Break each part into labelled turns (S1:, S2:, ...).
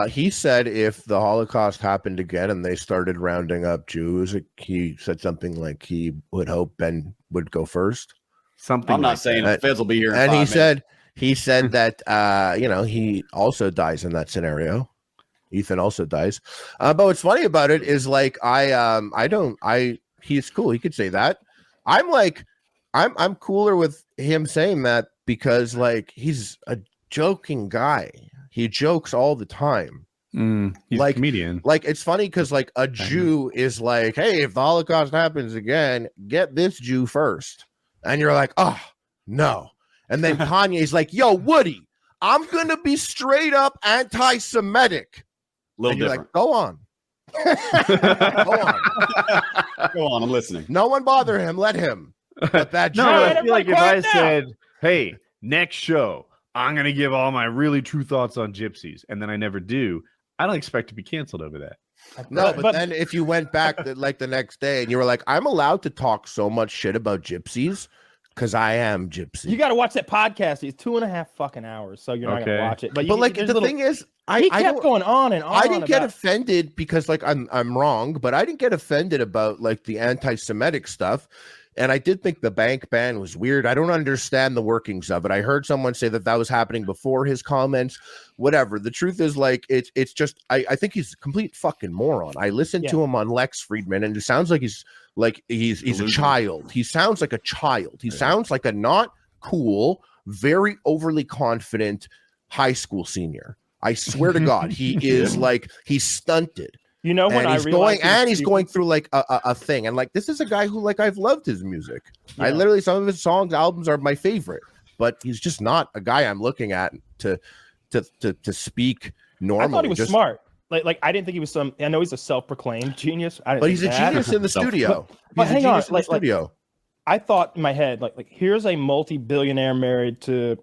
S1: He said if the Holocaust happened again and they started rounding up Jews, he said something like he would hope Ben would go first.
S2: Something.
S3: I'm not saying the feds will be here.
S1: And he said that he also dies in that scenario. Ethan also dies. But what's funny about it is like he's cool. He could say that. I'm cooler with him saying that because like he's a joking guy. He jokes all the time.
S2: He's
S1: like
S2: a comedian.
S1: Like it's funny because like a Jew is like, hey, if the Holocaust happens again, get this Jew first. And you're like, oh no. And then Kanye's like, yo, Woody, I'm gonna be straight up anti-Semitic.
S3: Little
S1: and you're
S3: different.
S1: like, go on.
S3: Go on, I'm listening.
S1: No one bother him. Let him. But that Jew,
S2: I feel like if I said, hey, next show, I'm going to give all my really true thoughts on gypsies, and then I never do, I don't expect to be canceled over that.
S1: No, but then if you went back the next day and you were like, I'm allowed to talk so much shit about gypsies because I am gypsy.
S4: You got to watch that podcast. It's 2.5 fucking hours, so you're not going to watch it. But
S1: The thing is,
S4: he kept going on and on.
S1: I didn't get offended because like I'm wrong, but I didn't get offended about like the anti-Semitic stuff. And I did think the bank ban was weird. I don't understand the workings of it. I heard someone say that was happening before his comments. Whatever. The truth is, like, it's just I think he's a complete fucking moron. I listened to him on Lex Friedman, and it sounds like he's a child. He sounds like a child. He sounds like a not cool, very overly confident high school senior. I swear to God, he is like he's stunted.
S4: You know, when
S1: he's going through like a thing, and like this is a guy who like I've loved his music.
S4: Yeah.
S1: I literally some of his albums are my favorite, but he's just not a guy I'm looking at to speak normally.
S4: I thought he was smart. Like I didn't think he was some. I know he's a self-proclaimed genius.
S1: But he's a genius in the studio.
S4: But hang on,
S1: like studio.
S4: I thought in my head, like here's a multi-billionaire married to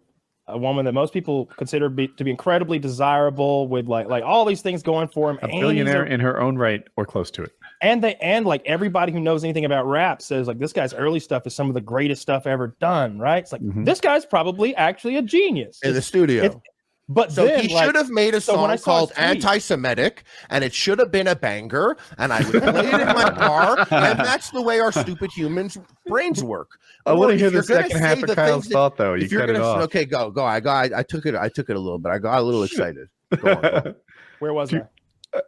S4: a woman that most people consider to be incredibly desirable, with like all these things going for him.
S2: A billionaire in her own right, or close to it. And like everybody who knows anything about rap says like this guy's early stuff is some of the greatest stuff ever done. Right? It's like this guy's probably actually a genius
S1: in the studio.
S4: But
S1: so
S4: then,
S1: he should have made a song called Anti-Semitic, and it should have been a banger, and I would play it in my car, and that's the way our stupid humans' brains work.
S2: I want to hear the second half of Kyle's thought, though. You cut it off.
S1: Okay, go. I took it a little bit. I got a little excited. Go on.
S4: Where was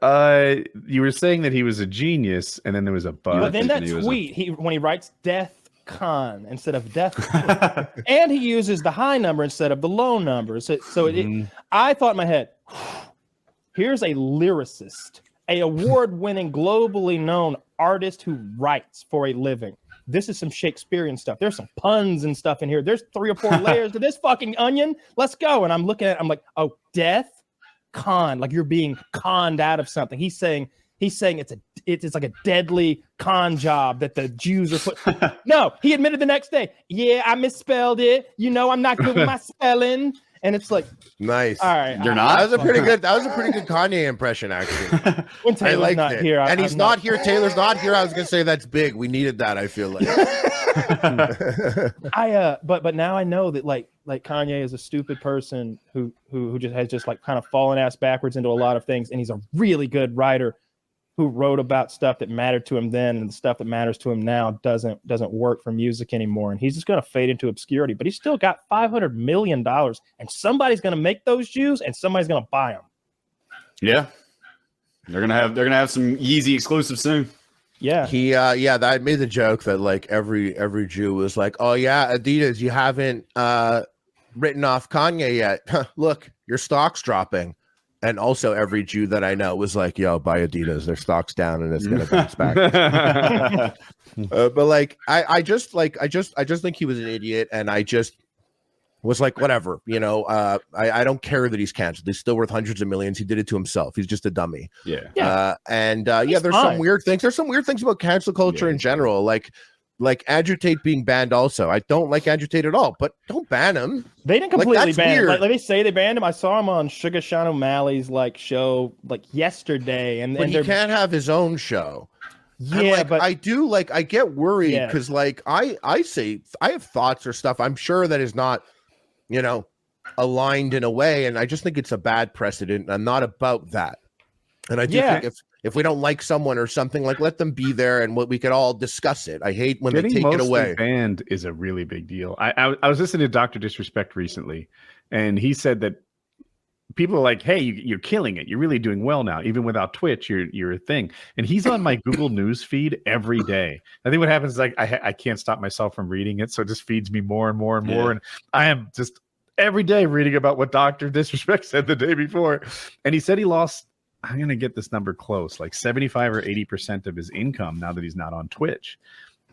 S4: I?
S2: You were saying that he was a genius, and then there was a but.
S4: But then that tweet, when he writes Death Con instead of Death, and he uses the high number instead of the low number. So I thought in my head, here's a lyricist, a award-winning, globally known artist who writes for a living. This is some Shakespearean stuff. There's some puns and stuff in here. There's 3 or 4 layers to this fucking onion. Let's go. And I'm looking at it, I'm like, oh, Death Con, like you're being conned out of something. He's saying it's like a deadly con job that the Jews are put. No, he admitted the next day. Yeah, I misspelled it. You know, I'm not good with my spelling. And it's like,
S1: nice.
S4: All right,
S3: you're not.
S1: That was a pretty good Kanye impression, actually.
S4: When Taylor's not here,
S1: and he's not here. Taylor's not here. I was gonna say that's big. We needed that. I feel like.
S4: But now I know that like Kanye is a stupid person who just has like kind of fallen ass backwards into a lot of things, and he's a really good writer who wrote about stuff that mattered to him then, and the stuff that matters to him now doesn't work for music anymore, and he's just going to fade into obscurity. But he's still got $500 million, and somebody's going to make those Jews, and somebody's going to buy them.
S3: Yeah, they're gonna have some Yeezy exclusives soon.
S4: Yeah,
S1: I made the joke that like every Jew was like, oh yeah, Adidas, you haven't written off Kanye yet. Look, your stock's dropping. And also every Jew that I know was like, yo, buy Adidas, their stock's down and it's gonna bounce back. But like I just think he was an idiot, and I just was like, whatever, you know, I don't care that he's canceled. He's still worth hundreds of millions. He did it to himself. He's just a dummy.
S3: Yeah.
S1: There's some weird things. There's some weird things about cancel culture in general. Like Agitate being banned also. I don't like Agitate at all, but don't ban him.
S4: They didn't completely ban him. Like they say they banned him. I saw him on Sugar Sean O'Malley's show yesterday, and
S1: he can't have his own show.
S4: Yeah, but
S1: I get worried because I say I have thoughts or stuff I'm sure that is not, you know, aligned in a way, and I just think it's a bad precedent. I'm not about that. And I do think if we don't like someone or something, like, let them be there and we could all discuss it. I hate when they take it away.
S5: Banned is a really big deal. I was listening to Dr. Disrespect recently, and he said that people are like, hey, you're killing it. You're really doing well now. Even without Twitch, you're a thing. And he's on my Google News feed every day. I think what happens is, like, I can't stop myself from reading it, so it just feeds me more and more and more. And I am just every day reading about what Dr. Disrespect said the day before. And he said he lost, I'm going to get this number close, like 75 or 80% of his income now that he's not on Twitch.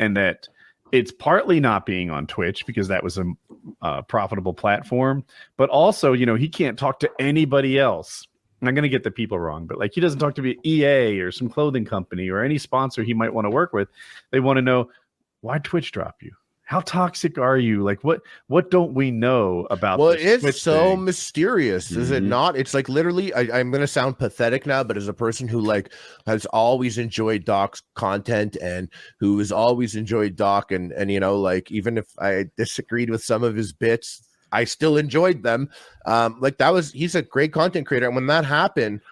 S5: And that it's partly not being on Twitch because that was a profitable platform, but also, he can't talk to anybody else. I'm going to get the people wrong, but like, he doesn't talk to EA or some clothing company or any sponsor he might want to work with. They want to know, why Twitch drop you? How toxic are you? Like, what don't we know about?
S1: Well, it's so mysterious, is it not? It's like, literally, I'm going to sound pathetic now, but as a person who like has always enjoyed Doc's content and who has always enjoyed Doc, and like, even if I disagreed with some of his bits, I still enjoyed them. Like, he's a great content creator, and when that happened,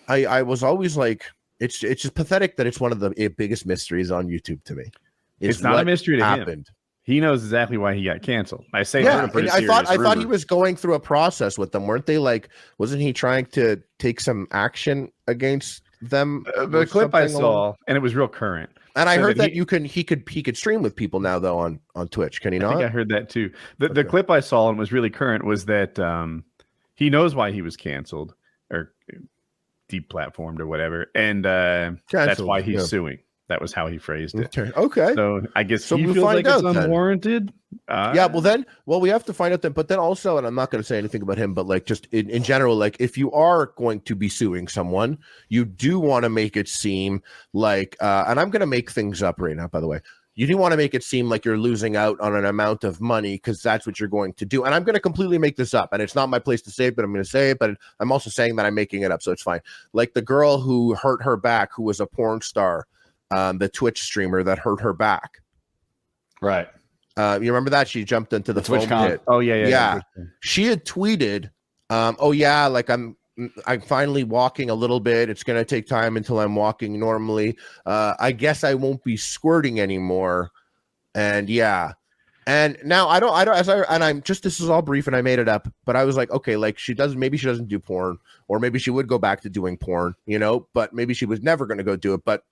S1: I was always like, it's just pathetic that it's one of the biggest mysteries on YouTube to me.
S5: It's not a mystery to him. He knows exactly why he got canceled. I say,
S1: I thought he was going through a process with them, weren't they? Like, wasn't he trying to take some action against them?
S5: The clip I saw, and it was real current.
S1: And I heard that he could stream with people now, though, on Twitch. Can he not?
S5: I think I heard that too. The clip I saw and was really current was that he knows why he was canceled or deplatformed or whatever, and that's why he's suing. That was how he phrased it.
S1: Okay.
S5: So I guess he feels like it's unwarranted.
S1: Well, we have to find out then. But then also, and I'm not going to say anything about him, but like, just in general, like, if you are going to be suing someone, you do want to make it seem like, and I'm going to make things up right now, by the way. You do want to make it seem like you're losing out on an amount of money because that's what you're going to do. And I'm going to completely make this up, and it's not my place to say it, but I'm going to say it. But I'm also saying that I'm making it up, so it's fine. Like the girl who hurt her back, who was a porn star. The Twitch streamer that hurt her back.
S3: Right.
S1: You remember that? She jumped into the foam pit.
S5: Oh, yeah.
S1: She had tweeted, like, I'm finally walking a little bit. It's going to take time until I'm walking normally. I guess I won't be squirting anymore. And and now this is all brief and I made it up, but I was like, okay, like, maybe she doesn't do porn, or maybe she would go back to doing porn, but maybe she was never going to go do it. But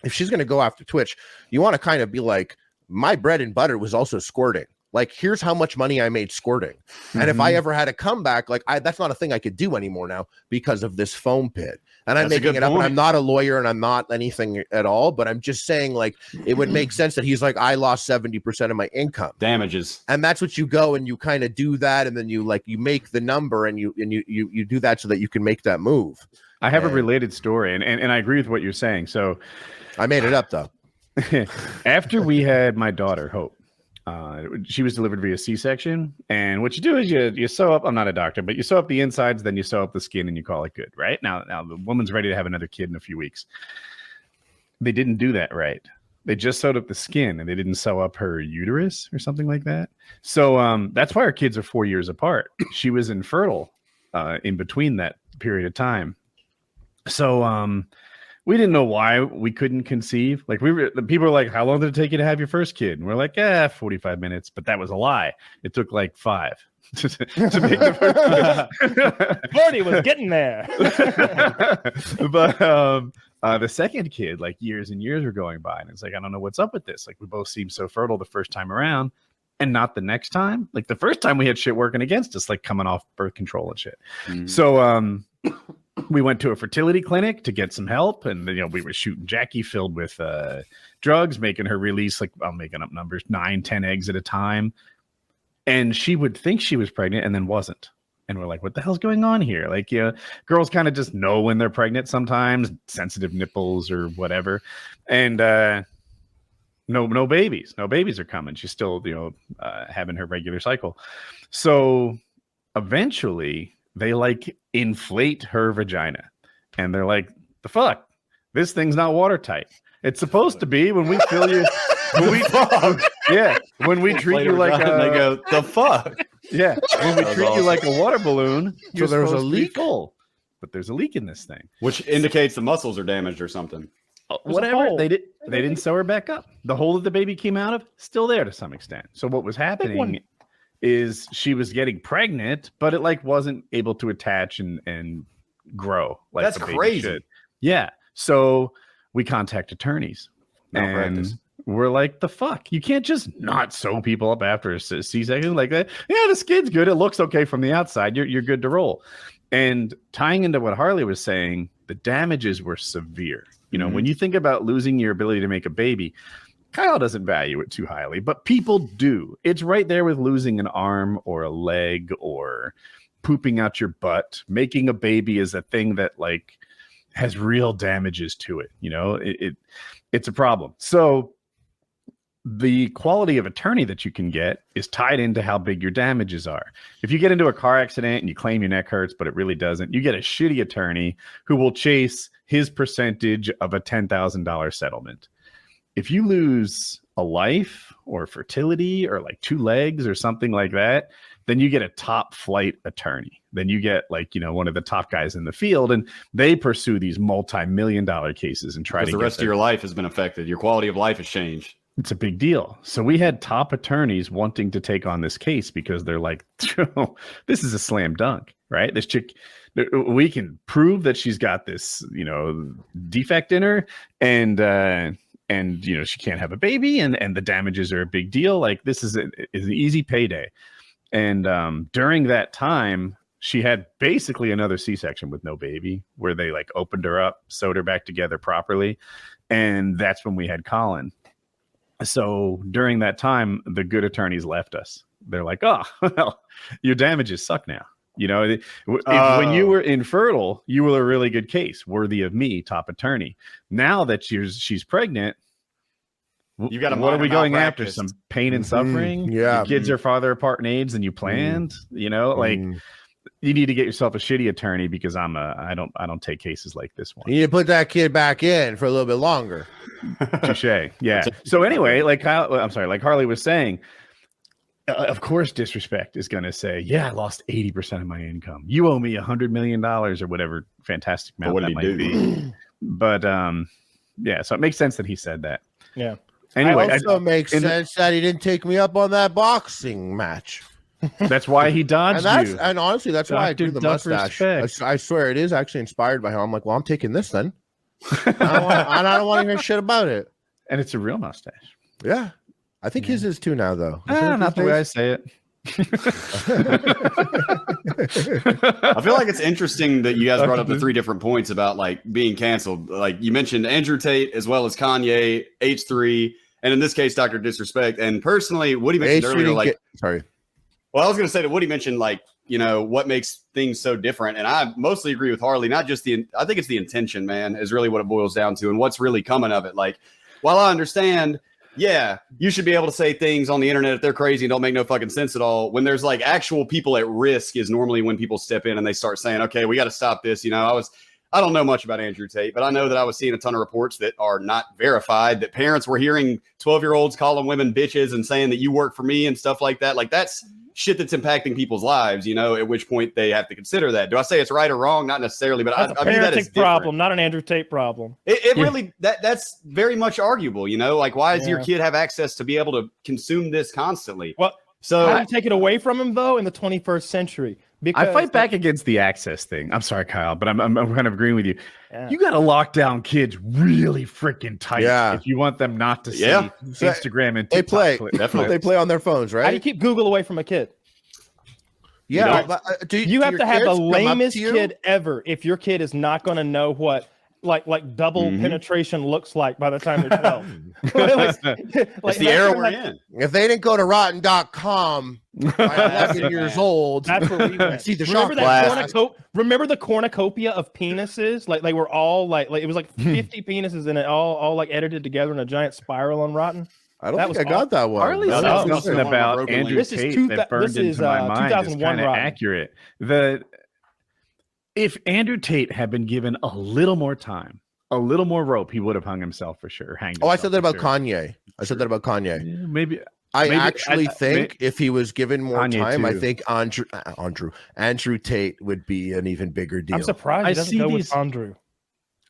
S1: if she's going to go after Twitch, you want to kind of be like, my bread and butter was also squirting. Like, here's how much money I made squirting. And if I ever had a comeback, like, that's not a thing I could do anymore now because of this foam pit. And I'm making it up, and I'm not a lawyer and I'm not anything at all, but I'm just saying, like, it would make sense that he's like, I lost 70% of my income.
S3: Damages.
S1: And that's what you go and you kind of do that, and then you make the number and you do that so that you can make that move.
S5: I have a related story, and I agree with what you're saying. So
S1: I made it up, though.
S5: After we had my daughter, Hope, she was delivered via C-section. And what you do is you sew up, I'm not a doctor, but you sew up the insides, then you sew up the skin, and you call it good, right? Now the woman's ready to have another kid in a few weeks. They didn't do that right. They just sewed up the skin, and they didn't sew up her uterus or something like that. So that's why our kids are 4 years apart. She was infertile in between that period of time. So we didn't know why we couldn't conceive. Like, the people were like, how long did it take you to have your first kid? And we're like, 45 minutes. But that was a lie. It took like 5 to make the first kid.
S4: 40 was getting there.
S5: But the second kid, like, years and years were going by. And it's like, I don't know what's up with this. Like, we both seemed so fertile the first time around and not the next time. Like, the first time we had shit working against us, like coming off birth control and shit. So we went to a fertility clinic to get some help, and we were shooting Jackie filled with drugs, making her release, like, I'm making up numbers, 9-10 eggs at a time, and she would think she was pregnant and then wasn't. And we're like, what the hell's going on here? Like, girls kind of just know when they're pregnant sometimes, sensitive nipples or whatever, and no babies are coming. She's still having her regular cycle. So eventually they like inflate her vagina, and they're like, the fuck, this thing's not watertight. It's supposed to be when we fill you. When we treat you like
S3: they go, the fuck.
S5: Yeah, when we
S3: That was
S5: treat you
S3: awesome.
S5: like a water balloon, you're
S1: there was a
S5: supposed to be
S1: leak?
S5: full. But there's a leak in this thing.
S3: Which indicates the muscles are damaged or something.
S5: Whatever.
S2: hole.
S5: They didn't sew her back up. The hole that the baby came out of, still there to some extent. So what was happening is she was getting pregnant, but it like wasn't able to attach and grow like
S3: That's
S5: the baby
S3: crazy.
S5: should. Yeah. So we contact attorneys.
S3: Malpractice.
S5: And we're like, the fuck? You can't just not sew people up after a C-section like that. Yeah, the skin's good. It looks okay from the outside. You're good to roll. And tying into what Harley was saying, the damages were severe. You know, when you think about losing your ability to make a baby, Kyle doesn't value it too highly, but people do. It's right there with losing an arm or a leg or pooping out your butt. Making a baby is a thing that like has real damages to it. You know, it's a problem. So the quality of attorney that you can get is tied into how big your damages are. If you get into a car accident and you claim your neck hurts, but it really doesn't, you get a shitty attorney who will chase his percentage of a $10,000 settlement. If you lose a life or fertility or like 2 legs or something like that, then you get a top flight attorney. Then you get like, you know, one of the top guys in the field, and they pursue these multi-million-dollar cases and try to
S3: Because the rest of your life has been affected. Your quality of life has changed.
S5: It's a big deal. So we had top attorneys wanting to take on this case because they're like, this is a slam dunk, right? This chick, we can prove that she's got this, you know, defect in her, and you know, she can't have a baby, and the damages are a big deal. Like this is an easy payday. And during that time, she had basically another C-section with no baby, where they like opened her up, sewed her back together properly, and that's when we had Colin. So during that time, the good attorneys left us. They're like, oh, well, your damages suck now. You know, when you were infertile, you were a really good case, worthy of me, top attorney. Now that she's pregnant,
S3: You got
S5: what are we going after?
S3: malpractice.
S5: Some pain and suffering?
S1: Yeah.
S5: Your kids are farther apart in age than you planned. You know, like you need to get yourself a shitty attorney, because I don't take cases like this one.
S1: You need to put that kid back in for a little bit longer.
S5: Touche. Yeah. So anyway, like Harley was saying, of course, disrespect is going to say, yeah, I lost 80% of my income. You owe me $100 million or whatever fantastic amount
S3: what
S5: that
S3: did
S5: might
S3: he do?
S5: be. But yeah, so it makes sense that he said that.
S2: Yeah.
S5: Anyway,
S1: It also makes sense that he didn't take me up on that boxing match.
S5: that's why he dodged you.
S1: And honestly, that's why I
S5: Dr.
S1: do the
S5: Duck
S1: mustache.
S5: respect.
S1: I swear it is actually inspired by him. I'm like, well, I'm taking this then. I don't want to hear shit about it.
S5: And it's a real mustache.
S1: Yeah. I think his is too now, though.
S5: Not the way I say it.
S3: I feel like it's interesting that you guys brought up the 3 different points about like being canceled. Like you mentioned Andrew Tate as well as Kanye, H3, and in this case, Dr. Disrespect. And personally, Woody mentioned earlier, like,
S1: sorry.
S3: well, I was going to say that Woody mentioned like, you know, what makes things so different. And I mostly agree with Harley, not just I think it's the intention, man, is really what it boils down to, and what's really coming of it. Like, while I understand, yeah, you should be able to say things on the internet if they're crazy and don't make no fucking sense at all. When there's like actual people at risk is normally when people step in and they start saying, okay, we got to stop this. You know, I don't know much about Andrew Tate, but I know that I was seeing a ton of reports that are not verified, that parents were hearing 12-year-olds calling women bitches and saying that you work for me and stuff like that. Like that's shit that's impacting people's lives, you know, at which point they have to consider that. Do I say it's right or wrong? Not necessarily, but
S2: That's
S3: I view that as
S2: a parenting problem, not an Andrew Tate problem.
S3: It really, that's very much arguable, you know, like why does your kid have access to be able to consume this constantly?
S2: Well,
S3: so
S2: how do you take it away from him though in the 21st century? Because
S5: I fight back against the access thing. I'm sorry, Kyle, but I'm kind of agreeing with you.
S2: Yeah.
S5: You got to lock down kids really freaking tight if you want them not to see Instagram and TikTok.
S1: They play.
S3: Definitely.
S1: They play on their phones, right?
S2: How do you keep Google away from a kid?
S1: Yeah.
S2: You have to have the lamest kid ever if your kid is not going to know what like double penetration looks like by the time they're 12.
S3: It's the era we're in.
S1: If they didn't go to rotten.com by 11 years old,
S2: that's where we went.
S1: see the
S2: remember
S1: shot
S2: that
S1: glass.
S2: remember the cornucopia of penises? Like they were all like it was like 50 penises in it, all like edited together in a giant spiral on Rotten.
S1: I don't think I got that one.
S5: Harley
S3: No,
S5: said
S3: that was
S5: something
S3: the one
S5: about
S3: broken
S5: Andrew
S3: link.
S2: This is
S5: Tate that burned
S2: this is,
S5: into my mind. It's
S2: 2001
S5: kind of
S2: Rotten.
S5: accurate. If Andrew Tate had been given a little more time, a little more rope, he would have hung himself for sure.
S1: I said that about Kanye. I said that about Kanye.
S5: Yeah, maybe
S1: I actually think if he was given more
S5: Kanye
S1: time, I
S5: too.
S1: think Andrew Tate would be an even bigger deal.
S4: I'm surprised he doesn't go with Andrew.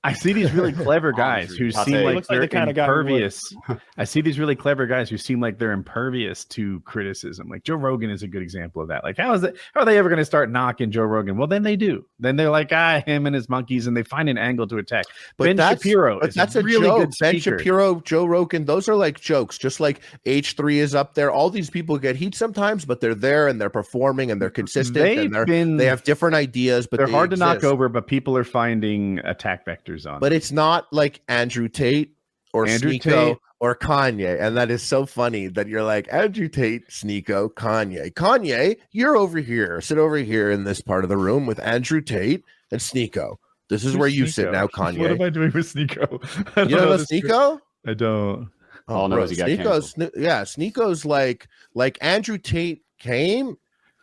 S5: I see these really clever guys who seem like they're impervious. I see these really clever guys who seem like they're impervious to criticism. Like Joe Rogan is a good example of that. Like, how are they ever going to start knocking Joe Rogan? Well, then they do. Then they're like, him and his monkeys, and they find an angle to attack.
S1: But
S5: Ben Shapiro
S1: that's
S5: a really
S1: joke.
S5: good speaker.
S1: Ben Shapiro, Joe Rogan, those are like jokes. Just like H3 is up there. All these people get heat sometimes, but they're there and they're performing and they're consistent. They have different ideas, but
S5: they're hard to knock over. But people are finding attack vectors on.
S1: But it's not like Andrew Tate or Sneeko or Kanye. And that is so funny that you're like, Andrew Tate, Sneeko, Kanye. Kanye, you're over here. Sit over here in this part of the room with Andrew Tate and Sneeko. This is where you sit now, Kanye.
S5: What am I doing with Sneeko?
S1: You don't know Sneeko?
S5: I don't.
S3: Oh, no, he got canceled.
S1: Sneeko's like Andrew Tate came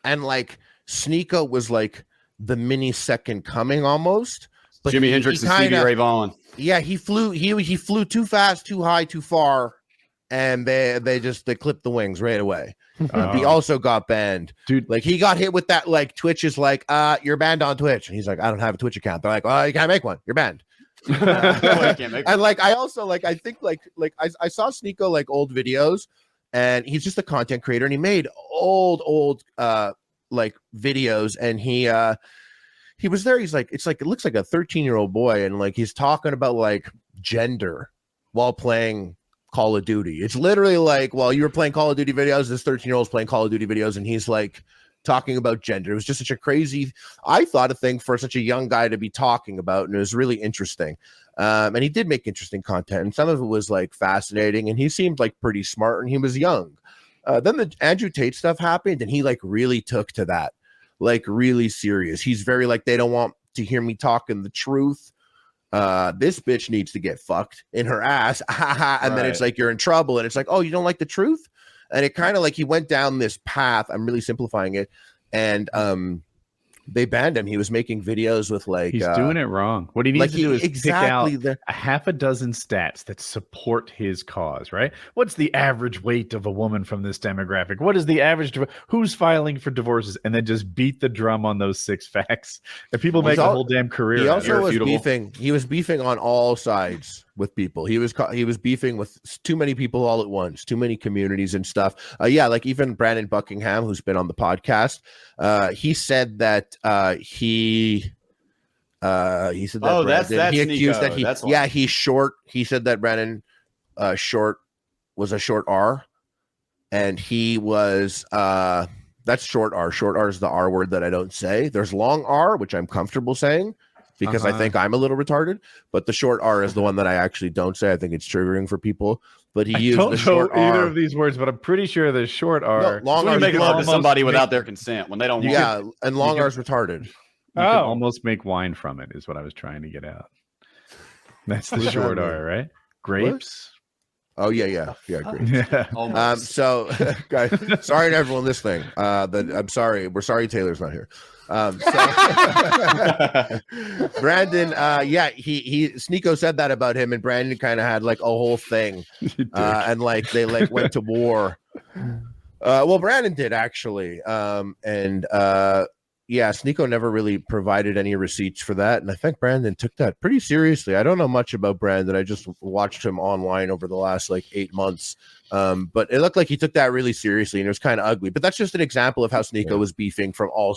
S1: and like Sneeko was like the mini second coming almost. But
S3: Jimi Hendrix and Stevie Ray Vaughan.
S1: Yeah, he flew too fast, too high, too far, and they clipped the wings right away. He also got banned.
S5: Dude,
S1: like he got hit with that, like Twitch is like, you're banned on Twitch. And he's like, I don't have a Twitch account. They're like, well, you can't make one. You're banned. And like I also like I think like I saw Sneeko like old videos, and he's just a content creator, and he made old like videos, and he was there. He's like, it looks like a 13-year-old boy. And like, he's talking about like gender while playing Call of Duty. It's literally like, well, you were playing Call of Duty videos. This 13-year-old's playing Call of Duty videos. And he's like talking about gender. It was just such a crazy, I thought, a thing for such a young guy to be talking about. And it was really interesting. And he did make interesting content. And some of it was like fascinating. And he seemed like pretty smart, and he was young. Then the Andrew Tate stuff happened, and he like really took to that. Like really serious. He's very like, they don't want to hear me talking the truth. This bitch needs to get fucked in her ass. And then it's like, you're in trouble. And it's like, oh, you don't like the truth? And it kind of like he went down this path. I'm really simplifying it. And they banned him. He was making videos with like
S5: he's doing it wrong. What he needs to do is pick out a half a dozen stats that support his cause, right? What's the average weight of a woman from this demographic? What is the average who's filing for divorces? And then just beat the drum on those 6 facts. And people make a whole damn career.
S1: He also was beefing. He was beefing on all sides with people. He was beefing with too many people all at once, too many communities and stuff. Like even Brandon Buckingham, who's been on the podcast, he said that he said that Brandon, he accused Sneeko. That he's short. He said that Brandon short was a short R, and he was that's short R. Short R is the R word that I don't say. There's long R, which I'm comfortable saying because I think I'm a little retarded, but the short R is the one that I actually don't say. I think it's triggering for people. But he used the short R.
S5: Either of these words, but I'm pretty sure the short R.
S1: No, long R.
S3: You make love to somebody without their consent when they don't want
S1: it. And long R is retarded.
S5: You can almost make wine from it, is what I was trying to get out. That's the short R, right? Grapes.
S1: What? Oh yeah, grapes. Yeah. So, guys, sorry to everyone listening. I'm sorry. We're sorry Taylor's not here. Brandon, he Sneeko said that about him, and Brandon kind of had like a whole thing, and like they like went to war. Well, Brandon did actually, Sneeko never really provided any receipts for that, and I think Brandon took that pretty seriously. I don't know much about Brandon. I just watched him online over the last like 8 months, but it looked like he took that really seriously, and it was kind of ugly. But that's just an example of how Sneeko was beefing from all